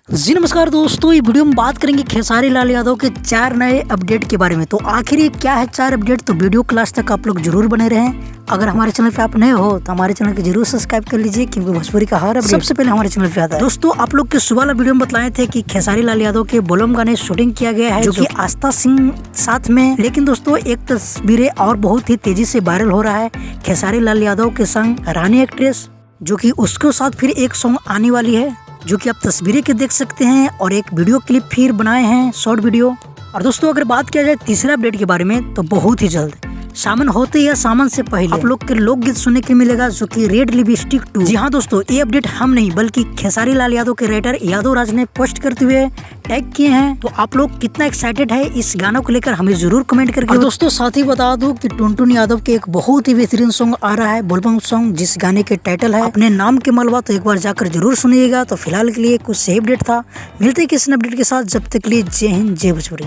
जी नमस्कार दोस्तों, ये वीडियो में बात करेंगे खेसारी लाल यादव के 4 नए अपडेट के बारे में। तो आखिर ये क्या है 4 अपडेट, तो वीडियो को लास्ट तक आप लोग जरूर बने रहें। अगर हमारे चैनल पे आप नए हो तो हमारे चैनल को जरूर सब्सक्राइब कर लीजिए, क्योंकि भोजपुरी का हर अपडेट सबसे पहले हमारे चैनल पे आता है। दोस्तों, आप लोग के सुबह वाला वीडियो में बताए थे कि खेसारी लाल यादव के बोलम गाने शूटिंग किया गया है, जो कि आस्था सिंह साथ में। लेकिन दोस्तों, एक तस्वीरें और बहुत ही तेजी से वायरल हो रहा है खेसारी लाल यादव के संग रानी एक्ट्रेस, जो कि उसके साथ फिर एक सॉन्ग आने वाली है, जो कि आप तस्वीरें के देख सकते हैं, और एक वीडियो क्लिप फिर बनाए हैं, शॉर्ट वीडियो। और दोस्तों, अगर बात किया जाए तीसरे अपडेट के बारे में, तो बहुत ही जल्द सावन होते या सावन से पहले आप लोग के लोकगीत सुनने के मिलेगा, जो कि रेड लिपस्टिक 2। जी हाँ दोस्तों, ये अपडेट हम नहीं बल्कि खेसारी लाल यादव के राइटर यादव राज ने पोस्ट करते हुए टैग किए हैं। तो आप लोग कितना एक्साइटेड है इस गानों को लेकर हमें जरूर कमेंट करके। और दोस्तों, साथ ही बता दूं कि टुनटुन यादव के एक बहुत ही बेहतरीन सॉन्ग आ रहा है, बोलबम सॉन्ग, जिस गाने के टाइटल है अपने नाम के मलबा। तो एक बार जाकर जरूर सुनिएगा। तो फिलहाल के लिए कुछ सही अपडेट था, मिलते हैं किसी अपडेट के साथ। जब तक के लिए जय हिंद, जय भोजपुरी।